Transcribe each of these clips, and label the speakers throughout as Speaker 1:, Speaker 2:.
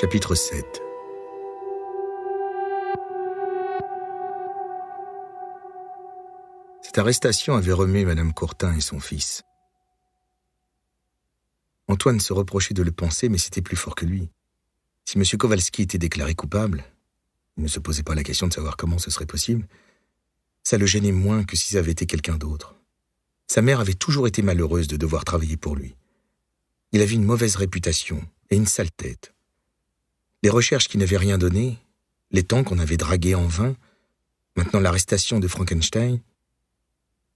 Speaker 1: Chapitre 7. Cette arrestation avait remué Madame Courtin et son fils. Antoine se reprochait de le penser, mais c'était plus fort que lui. Si M. Kowalski était déclaré coupable, il ne se posait pas la question de savoir comment ce serait possible, ça le gênait moins que si ça avait été quelqu'un d'autre. Sa mère avait toujours été malheureuse de devoir travailler pour lui. Il avait une mauvaise réputation et une sale tête. Les recherches qui n'avaient rien donné, les temps qu'on avait dragués en vain, maintenant l'arrestation de Frankenstein,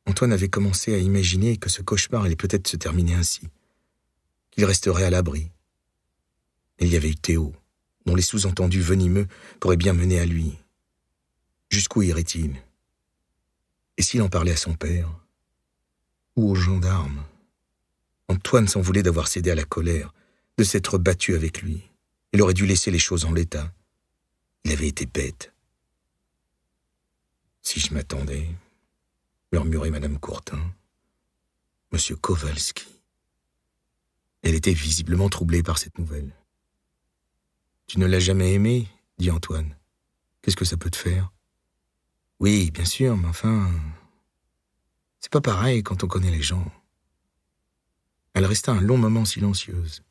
Speaker 1: Antoine avait commencé à imaginer que ce cauchemar allait peut-être se terminer ainsi, qu'il resterait à l'abri. Et il y avait eu Théo, dont les sous-entendus venimeux pourraient bien mener à lui. Jusqu'où irait-il? Et s'il en parlait à son père? Ou aux gendarmes? Antoine s'en voulait d'avoir cédé à la colère, de s'être battu avec lui. Il aurait dû laisser les choses en l'état. Il avait été bête. Si je m'attendais, murmurait Madame Courtin. Monsieur Kowalski. Elle était visiblement troublée par cette nouvelle. Tu ne l'as jamais aimé, dit Antoine. Qu'est-ce que ça peut te faire? Oui, bien sûr, mais enfin, c'est pas pareil quand on connaît les gens. Elle resta un long moment silencieuse.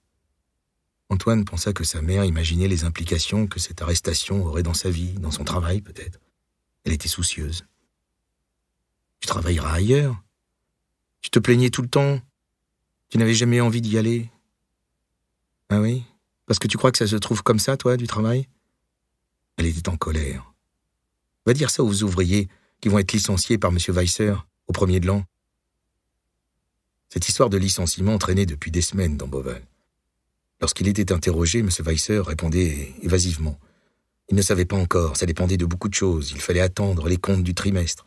Speaker 1: Antoine pensa que sa mère imaginait les implications que cette arrestation aurait dans sa vie, dans son travail peut-être. Elle était soucieuse. Tu travailleras ailleurs. Tu te plaignais tout le temps. Tu n'avais jamais envie d'y aller. Ah oui? Parce que tu crois que ça se trouve comme ça, toi, du travail? Elle était en colère. Va dire ça aux ouvriers qui vont être licenciés par M. Weisser au 1er de l'an. Cette histoire de licenciement traînait depuis des semaines dans Beauval. Lorsqu'il était interrogé, M. Weisser répondait évasivement. Il ne savait pas encore, ça dépendait de beaucoup de choses. Il fallait attendre les comptes du trimestre.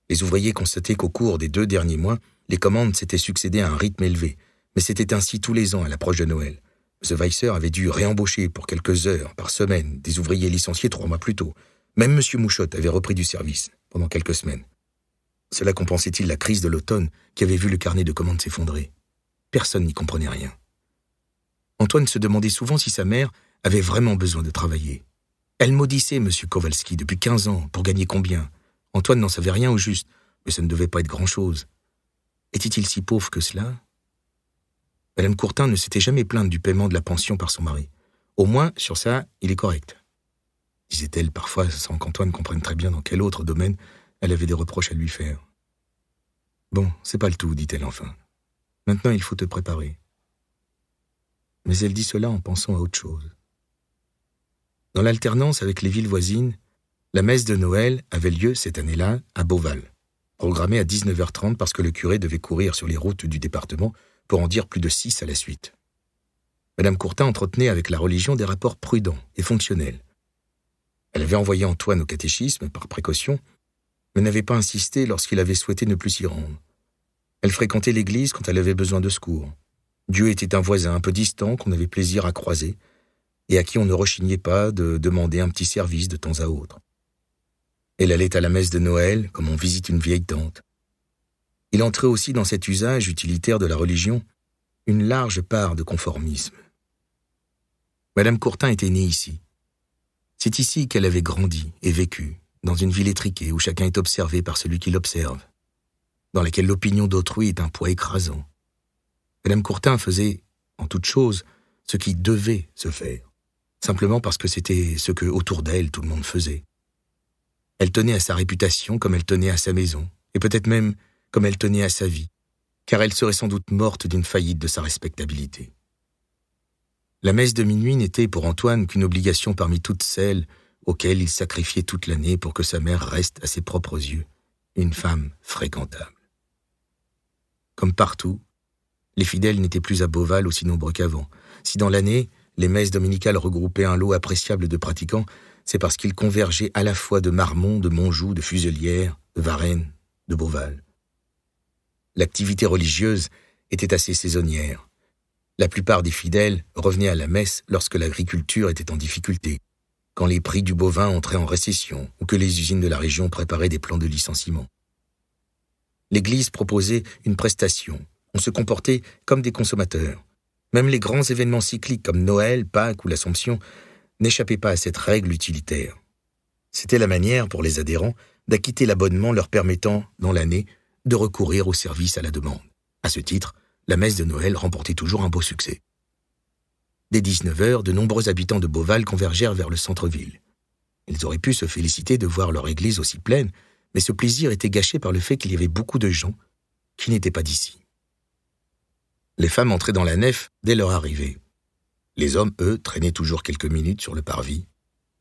Speaker 1: Les ouvriers constataient qu'au cours des 2 derniers mois, les commandes s'étaient succédé à un rythme élevé. Mais c'était ainsi tous les ans à l'approche de Noël. M. Weisser avait dû réembaucher pour quelques heures par semaine des ouvriers licenciés 3 mois plus tôt. Même M. Mouchotte avait repris du service pendant quelques semaines. Cela compensait-il la crise de l'automne qui avait vu le carnet de commandes s'effondrer? Personne n'y comprenait rien. Antoine se demandait souvent si sa mère avait vraiment besoin de travailler. Elle maudissait M. Kowalski depuis 15 ans, pour gagner combien? Antoine n'en savait rien au juste, mais ça ne devait pas être grand-chose. Était-il si pauvre que cela? Madame Courtin ne s'était jamais plainte du paiement de la pension par son mari. Au moins, sur ça, il est correct, disait-elle parfois sans qu'Antoine comprenne très bien dans quel autre domaine elle avait des reproches à lui faire. Bon, c'est pas le tout, dit-elle enfin. Maintenant, il faut te préparer. Mais elle dit cela en pensant à autre chose. Dans l'alternance avec les villes voisines, la messe de Noël avait lieu cette année-là à Beauval, programmée à 19h30 parce que le curé devait courir sur les routes du département pour en dire plus de 6 à la suite. Madame Courtin entretenait avec la religion des rapports prudents et fonctionnels. Elle avait envoyé Antoine au catéchisme par précaution, mais n'avait pas insisté lorsqu'il avait souhaité ne plus s'y rendre. Elle fréquentait l'église quand elle avait besoin de secours. Dieu était un voisin un peu distant qu'on avait plaisir à croiser et à qui on ne rechignait pas de demander un petit service de temps à autre. Elle allait à la messe de Noël comme on visite une vieille tante. Il entrait aussi dans cet usage utilitaire de la religion une large part de conformisme. Madame Courtin était née ici. C'est ici qu'elle avait grandi et vécu, dans une ville étriquée où chacun est observé par celui qui l'observe, dans laquelle l'opinion d'autrui est un poids écrasant. Madame Courtin faisait, en toute chose, ce qui devait se faire, simplement parce que c'était ce que, autour d'elle, tout le monde faisait. Elle tenait à sa réputation comme elle tenait à sa maison, et peut-être même comme elle tenait à sa vie, car elle serait sans doute morte d'une faillite de sa respectabilité. La messe de minuit n'était pour Antoine qu'une obligation parmi toutes celles auxquelles il sacrifiait toute l'année pour que sa mère reste à ses propres yeux une femme fréquentable. Comme partout, les fidèles n'étaient plus à Beauval aussi nombreux qu'avant. Si dans l'année, les messes dominicales regroupaient un lot appréciable de pratiquants, c'est parce qu'ils convergeaient à la fois de Marmont, de Montjoux, de Fuselières, de Varennes, de Beauval. L'activité religieuse était assez saisonnière. La plupart des fidèles revenaient à la messe lorsque l'agriculture était en difficulté, quand les prix du bovin entraient en récession ou que les usines de la région préparaient des plans de licenciement. L'Église proposait une prestation. On se comportait comme des consommateurs. Même les grands événements cycliques comme Noël, Pâques ou l'Assomption n'échappaient pas à cette règle utilitaire. C'était la manière pour les adhérents d'acquitter l'abonnement leur permettant, dans l'année, de recourir au service à la demande. À ce titre, la messe de Noël remportait toujours un beau succès. Dès 19h, de nombreux habitants de Beauval convergèrent vers le centre-ville. Ils auraient pu se féliciter de voir leur église aussi pleine, mais ce plaisir était gâché par le fait qu'il y avait beaucoup de gens qui n'étaient pas d'ici. Les femmes entraient dans la nef dès leur arrivée. Les hommes, eux, traînaient toujours quelques minutes sur le parvis.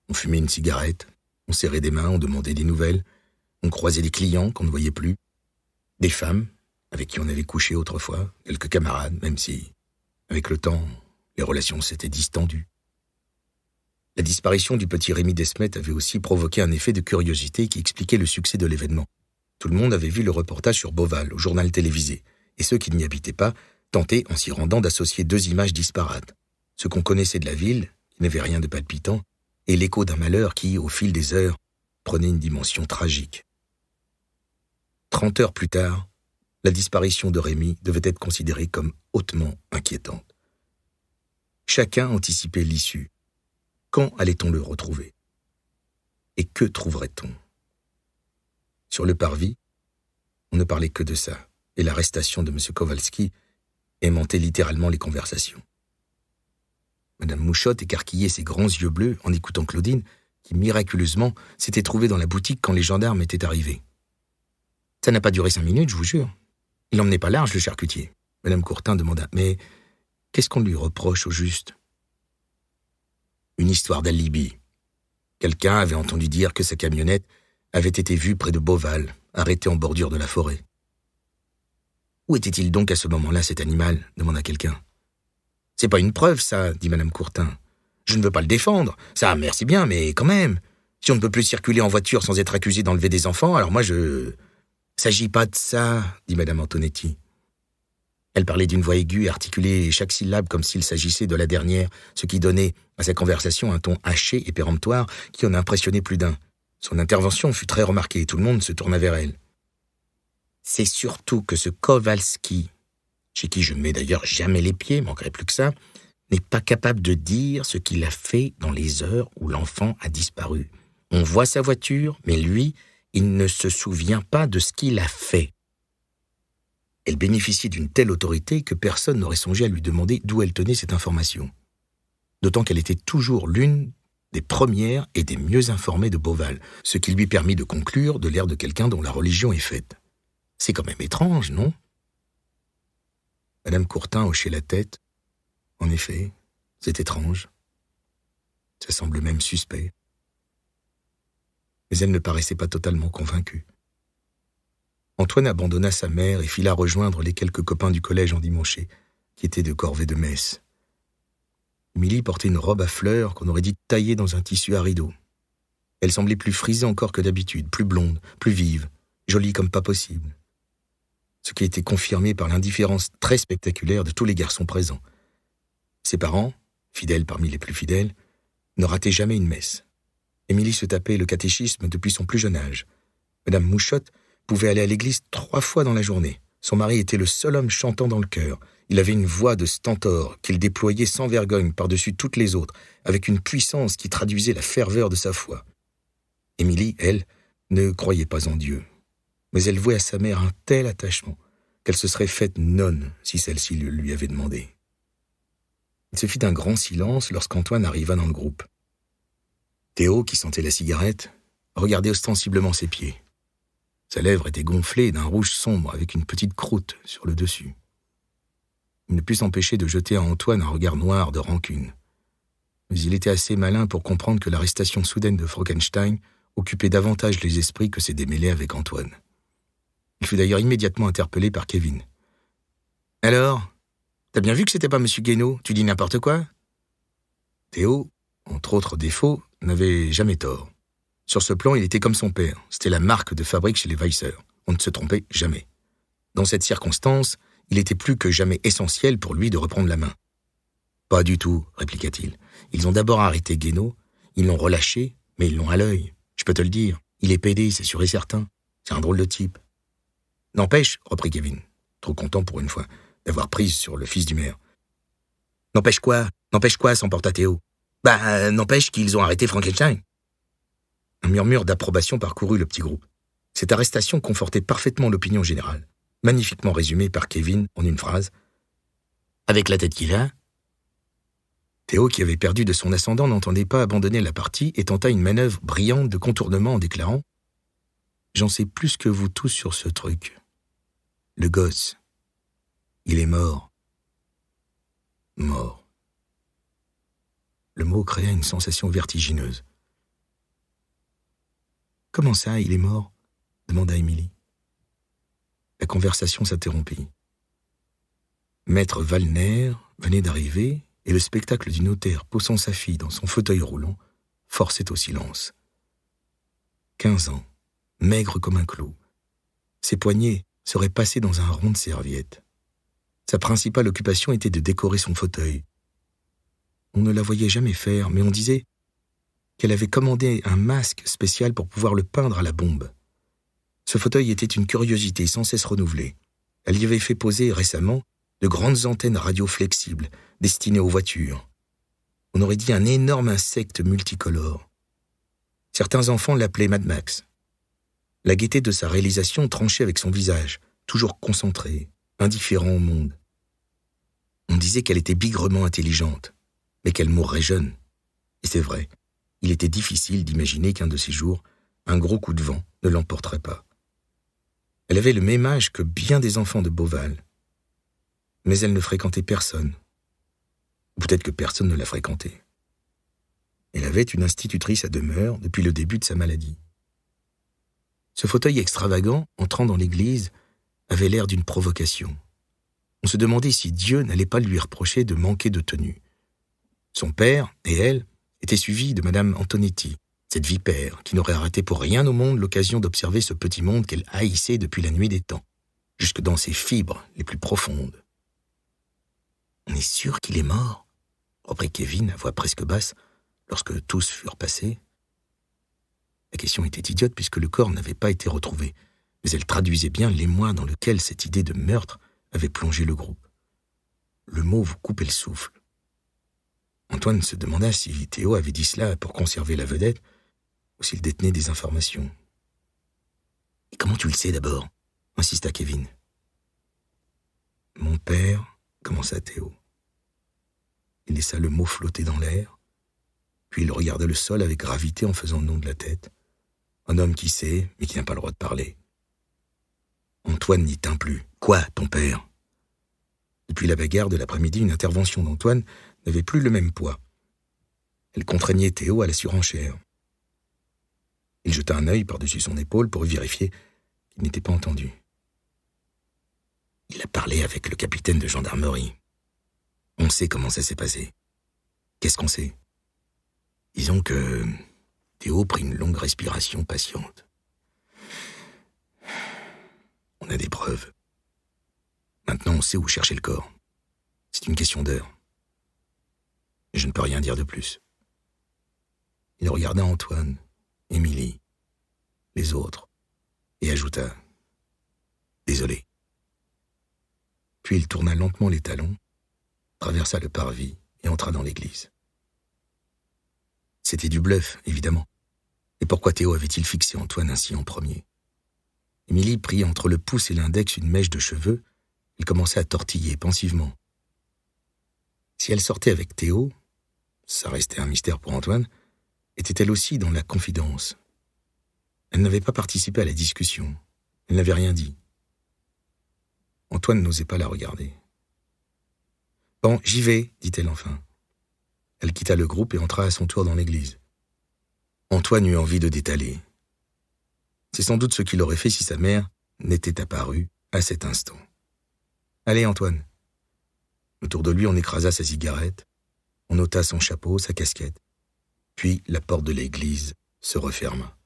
Speaker 1: On fumait une cigarette, on serrait des mains, on demandait des nouvelles, on croisait des clients qu'on ne voyait plus, des femmes avec qui on avait couché autrefois, quelques camarades, même si, avec le temps, les relations s'étaient distendues. La disparition du petit Rémi Desmet avait aussi provoqué un effet de curiosité qui expliquait le succès de l'événement. Tout le monde avait vu le reportage sur Beauval, au journal télévisé, et ceux qui n'y habitaient pas tentaient, en s'y rendant, d'associer deux images disparates. Ce qu'on connaissait de la ville, qui n'avait rien de palpitant, et l'écho d'un malheur qui, au fil des heures, prenait une dimension tragique. 30 heures plus tard, la disparition de Rémi devait être considérée comme hautement inquiétante. Chacun anticipait l'issue. Quand allait-on le retrouver? Et que trouverait-on? Sur le parvis, on ne parlait que de ça, et l'arrestation de M. Kowalski aimantait littéralement les conversations. Madame Mouchotte écarquillait ses grands yeux bleus en écoutant Claudine, qui miraculeusement s'était trouvée dans la boutique quand les gendarmes étaient arrivés. « Ça n'a pas duré 5 minutes, je vous jure. Il n'emmenait pas large, le charcutier. » Madame Courtin demanda. « Mais qu'est-ce qu'on lui reproche au juste ?» Une histoire d'alibi. Quelqu'un avait entendu dire que sa camionnette avait été vue près de Beauval, arrêtée en bordure de la forêt. « Où était-il donc à ce moment-là, cet animal ?» demanda quelqu'un. « C'est pas une preuve, ça, dit Madame Courtin. Je ne veux pas le défendre. Ça, merci bien, mais quand même. Si on ne peut plus circuler en voiture sans être accusé d'enlever des enfants, alors moi je... » « S'agit pas de ça, dit Madame Antonetti. Elle parlait d'une voix aiguë et articulait chaque syllabe comme s'il s'agissait de la dernière, ce qui donnait à sa conversation un ton haché et péremptoire qui en impressionnait plus d'un. Son intervention fut très remarquée et tout le monde se tourna vers elle. « C'est surtout que ce Kowalski, chez qui je ne mets d'ailleurs jamais les pieds, manquerait plus que ça, n'est pas capable de dire ce qu'il a fait dans les heures où l'enfant a disparu. On voit sa voiture, mais lui, il ne se souvient pas de ce qu'il a fait. » Elle bénéficiait d'une telle autorité que personne n'aurait songé à lui demander d'où elle tenait cette information. D'autant qu'elle était toujours l'une des premières et des mieux informées de Beauval, ce qui lui permit de conclure de l'air de quelqu'un dont la religion est faite. C'est quand même étrange, non? Madame Courtin hochait la tête. En effet, c'est étrange. Ça semble même suspect. Mais elle ne paraissait pas totalement convaincue. Antoine abandonna sa mère et fila rejoindre les quelques copains du collège endimanchés, qui étaient de corvée de messe. Émilie portait une robe à fleurs qu'on aurait dit taillée dans un tissu à rideaux. Elle semblait plus frisée encore que d'habitude, plus blonde, plus vive, jolie comme pas possible. Ce qui était confirmé par l'indifférence très spectaculaire de tous les garçons présents. Ses parents, fidèles parmi les plus fidèles, ne rataient jamais une messe. Émilie se tapait le catéchisme depuis son plus jeune âge. Madame Mouchotte pouvait aller à l'église 3 fois dans la journée. Son mari était le seul homme chantant dans le chœur. Il avait une voix de stentor qu'il déployait sans vergogne par-dessus toutes les autres, avec une puissance qui traduisait la ferveur de sa foi. Émilie, elle, ne croyait pas en Dieu. Mais elle vouait à sa mère un tel attachement qu'elle se serait faite nonne si celle-ci le lui avait demandé. Il se fit un grand silence lorsqu'Antoine arriva dans le groupe. Théo, qui sentait la cigarette, regardait ostensiblement ses pieds. Sa lèvre était gonflée d'un rouge sombre avec une petite croûte sur le dessus. Il ne put s'empêcher de jeter à Antoine un regard noir de rancune. Mais il était assez malin pour comprendre que l'arrestation soudaine de Frankenstein occupait davantage les esprits que ses démêlés avec Antoine. Il fut d'ailleurs immédiatement interpellé par Kevin. « Alors, t'as bien vu que c'était pas M. Guénaud? Tu dis n'importe quoi ?» Théo, entre autres défauts, n'avait jamais tort. Sur ce plan, il était comme son père. C'était la marque de fabrique chez les Weisser. On ne se trompait jamais. Dans cette circonstance, il était plus que jamais essentiel pour lui de reprendre la main. « Pas du tout, répliqua-t-il. Ils ont d'abord arrêté Guénaud, ils l'ont relâché, mais ils l'ont à l'œil. Je peux te le dire. Il est pédé, c'est sûr et certain. C'est un drôle de type. » « N'empêche, reprit Kevin, trop content pour une fois, d'avoir prise sur le fils du maire. « N'empêche quoi, s'emporta Théo. N'empêche qu'ils ont arrêté Frankenstein. Un murmure d'approbation parcourut le petit groupe. Cette arrestation confortait parfaitement l'opinion générale, magnifiquement résumée par Kevin en une phrase. « Avec la tête qu'il a ?» Théo, qui avait perdu de son ascendant, n'entendait pas abandonner la partie et tenta une manœuvre brillante de contournement en déclarant « J'en sais plus que vous tous sur ce truc. Le gosse, il est mort. Mort. » Le mot créa une sensation vertigineuse. « Comment ça, il est mort ?» demanda Émilie. La conversation s'interrompit. Maître Wallner venait d'arriver et le spectacle du notaire poussant sa fille dans son fauteuil roulant forçait au silence. 15 ans, maigre comme un clou. Ses poignets seraient passés dans un rond de serviette. Sa principale occupation était de décorer son fauteuil. On ne la voyait jamais faire, mais on disait qu'elle avait commandé un masque spécial pour pouvoir le peindre à la bombe. Ce fauteuil était une curiosité sans cesse renouvelée. Elle y avait fait poser récemment de grandes antennes radio flexibles destinées aux voitures. On aurait dit un énorme insecte multicolore. Certains enfants l'appelaient Mad Max. La gaieté de sa réalisation tranchait avec son visage, toujours concentré, indifférent au monde. On disait qu'elle était bigrement intelligente, mais qu'elle mourrait jeune. Et c'est vrai, il était difficile d'imaginer qu'un de ces jours, un gros coup de vent ne l'emporterait pas. Elle avait le même âge que bien des enfants de Beauval. Mais elle ne fréquentait personne. Ou peut-être que personne ne la fréquentait. Elle avait une institutrice à demeure depuis le début de sa maladie. Ce fauteuil extravagant, entrant dans l'église, avait l'air d'une provocation. On se demandait si Dieu n'allait pas lui reprocher de manquer de tenue. Son père et elle étaient suivis de Madame Antonetti, cette vipère qui n'aurait raté pour rien au monde l'occasion d'observer ce petit monde qu'elle haïssait depuis la nuit des temps, jusque dans ses fibres les plus profondes. « On est sûr qu'il est mort ?» reprit Kevin à voix presque basse, lorsque tous furent passés. La question était idiote puisque le corps n'avait pas été retrouvé, mais elle traduisait bien l'émoi dans lequel cette idée de meurtre avait plongé le groupe. Le mot vous coupait le souffle. Antoine se demanda si Théo avait dit cela pour conserver la vedette ou s'il détenait des informations. « Et comment tu le sais d'abord ?» insista Kevin. « Mon père, » commença Théo. Il laissa le mot flotter dans l'air, puis il regarda le sol avec gravité en faisant le nom de la tête. Un homme qui sait, mais qui n'a pas le droit de parler. Antoine n'y tint plus. « Quoi, ton père ?» Depuis la bagarre de l'après-midi, une intervention d'Antoine n'avait plus le même poids. Elle contraignait Théo à la surenchère. Il jeta un œil par-dessus son épaule pour vérifier qu'il n'était pas entendu. Il a parlé avec le capitaine de gendarmerie. On sait comment ça s'est passé. Qu'est-ce qu'on sait ? Disons que Théo prit une longue respiration patiente. On a des preuves. Maintenant, on sait où chercher le corps. C'est une question d'heure. Et je ne peux rien dire de plus. Il regarda Antoine, Émilie, les autres, et ajouta « Désolé ». Puis il tourna lentement les talons, traversa le parvis et entra dans l'église. C'était du bluff, évidemment. Et pourquoi Théo avait-il fixé Antoine ainsi en premier ? Émilie prit entre le pouce et l'index une mèche de cheveux. Il commençait à tortiller pensivement. Si elle sortait avec Théo, ça restait un mystère pour Antoine, était-elle aussi dans la confidence ? Elle n'avait pas participé à la discussion. Elle n'avait rien dit. Antoine n'osait pas la regarder. « Bon, j'y vais, dit-elle enfin. » Elle quitta le groupe et entra à son tour dans l'église. Antoine eut envie de détaler. C'est sans doute ce qu'il aurait fait si sa mère n'était apparue à cet instant. « Allez, Antoine. » Autour de lui, on écrasa sa cigarette, on ôta son chapeau, sa casquette. Puis la porte de l'église se referma.